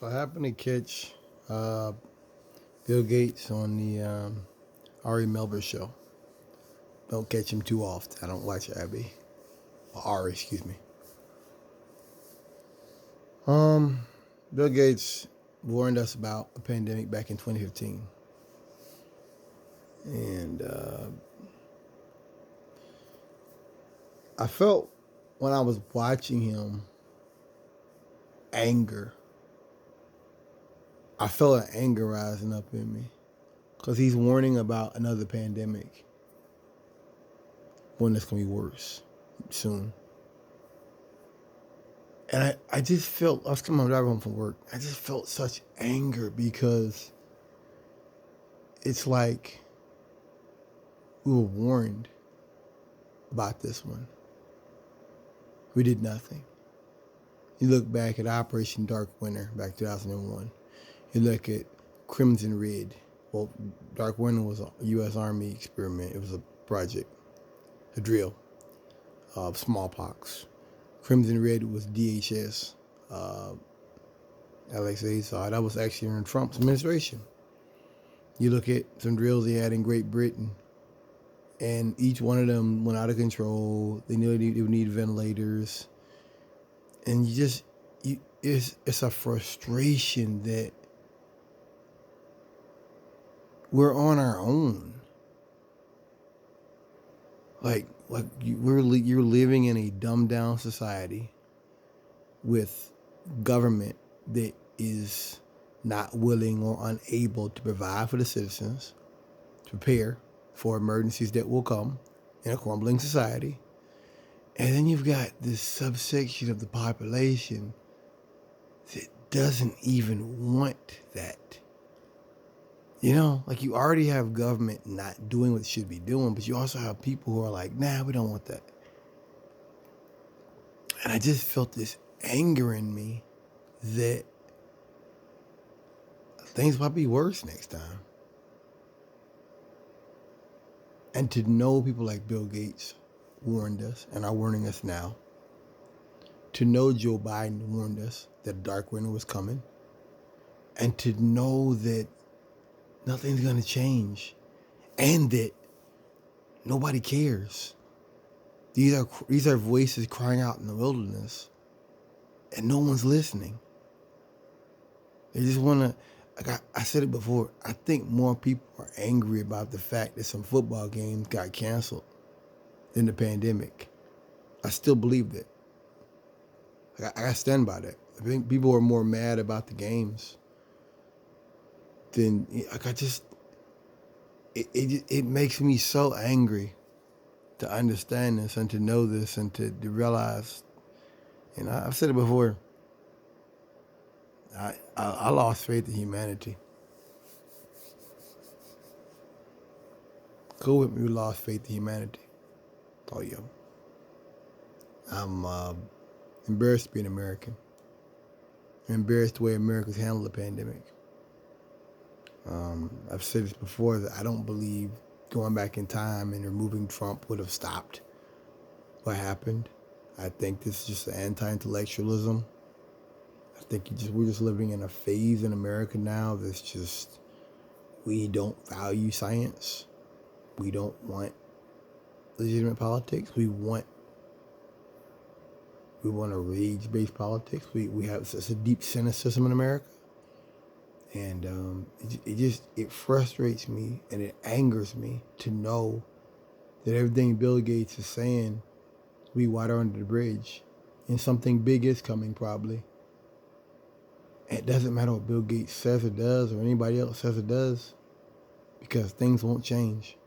So I happened to catch uh, Bill Gates on the Ari Melber show. Don't catch him too often. I don't watch Abby. Or Ari, excuse me. Um, Bill Gates warned us about a pandemic back in 2015. And I felt when I was watching him anger. I felt an anger rising up in me. Because he's warning about another pandemic. One that's going to be worse soon. And I just felt, I was coming driving home from work. I just felt such anger because it's like we were warned about this one. We did nothing. You look back at Operation Dark Winter, back 2001. You look at Crimson Red. Well, Dark Winter was a U.S. Army experiment. It was a project, a drill of smallpox. Crimson Red was DHS. LXA saw that was actually in Trump's administration. You look at some drills they had in Great Britain, and each one of them went out of control. They knew they would need ventilators, and it's a frustration that we're on our own. You're living in a dumbed down society with government that is not willing or unable to provide for the citizens, to prepare for emergencies that will come in a crumbling society. And then you've got this subsection of the population that doesn't even want that. You know, like you already have government not doing what it should be doing, but you also have people who are like, nah, we don't want that. And I just felt this anger in me that things might be worse next time. And to know people like Bill Gates warned us and are warning us now. To know Joe Biden warned us that a dark winter was coming. And to know that nothing's going to change. And that nobody cares. These are voices crying out in the wilderness. And no one's listening. They just want to, like I said it before, I think more people are angry about the fact that some football games got canceled than the pandemic. I still believe that. I stand by that. I think people are more mad about the games than, it makes me so angry to understand this and to know this and to realize, and I've said it before, I lost faith in humanity. COVID, we lost faith in humanity. Oh, yeah. I'm embarrassed to be an American. I'm embarrassed the way Americans handled the pandemic. I've said this before that I don't believe going back in time and removing Trump would have stopped what happened. I think this is just anti-intellectualism. I think we're just living in a phase in America now that's just, we don't value science. We don't want legitimate politics. We want a rage-based politics. We have such a deep cynicism in America. And it frustrates me and it angers me to know that everything Bill Gates is saying will be water under the bridge. And something big is coming probably. And it doesn't matter what Bill Gates says or does or anybody else says or does, because things won't change.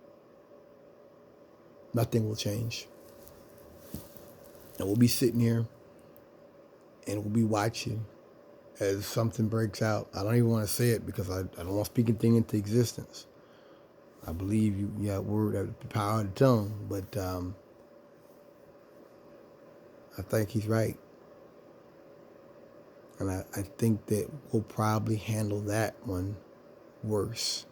Nothing will change. And we'll be sitting here and we'll be watching as something breaks out. I don't even want to say it because I don't want to speak anything into existence. I believe you got word of the power of the tongue, but I think he's right. And I think that we'll probably handle that one worse.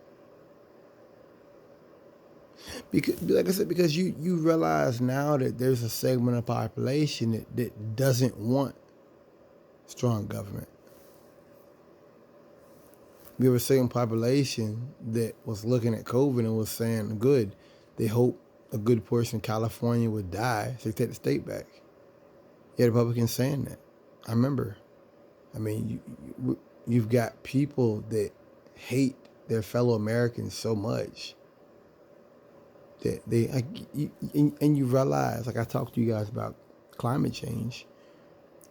Because, like I said, because you realize now that there's a segment of the population that doesn't want strong government. we have a certain population that was looking at COVID and was saying, good, they hope a good portion of California would die so they take the state back. You had Republicans saying that. I remember. I mean, you've got people that hate their fellow Americans so much that and you realize, like I talked to you guys about climate change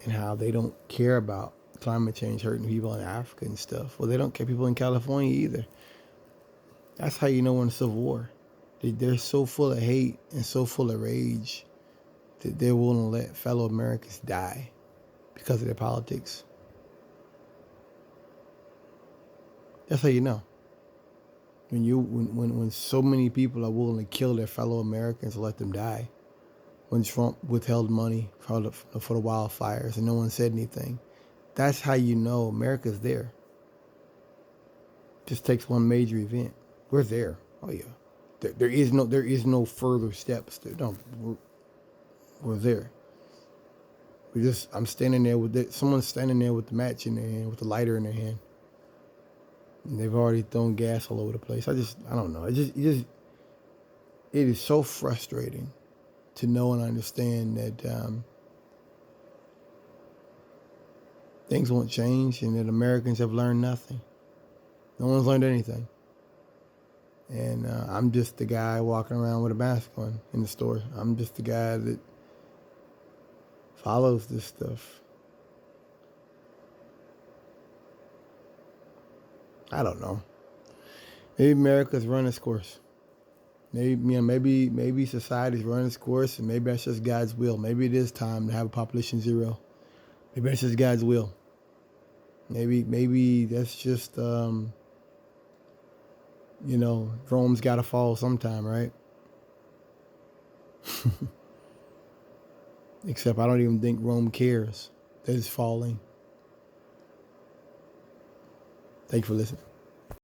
and how they don't care about climate change hurting people in Africa and stuff. Well, they don't care people in California either. That's how you know we're in a civil war. They're so full of hate and so full of rage that they're willing to let fellow Americans die because of their politics. That's how you know. When so many people are willing to kill their fellow Americans and let them die. When Trump withheld money for the wildfires and no one said anything. That's how you know America's there. Just takes one major event. We're there. Oh yeah. There is no further steps. We're there. I'm standing there someone's standing there with the match in their hand, with the lighter in their hand. And they've already thrown gas all over the place. I don't know. It is so frustrating to know and understand that things won't change and that Americans have learned nothing. No one's learned anything. And I'm just the guy walking around with a mask on in the store. I'm just the guy that follows this stuff. I don't know. Maybe America's run its course. Maybe society's run its course, and maybe that's just God's will. Maybe it is time to have a population zero. Maybe that's just God's will. Maybe that's just Rome's got to fall sometime, right? Except I don't even think Rome cares that it's falling. Thank you for listening.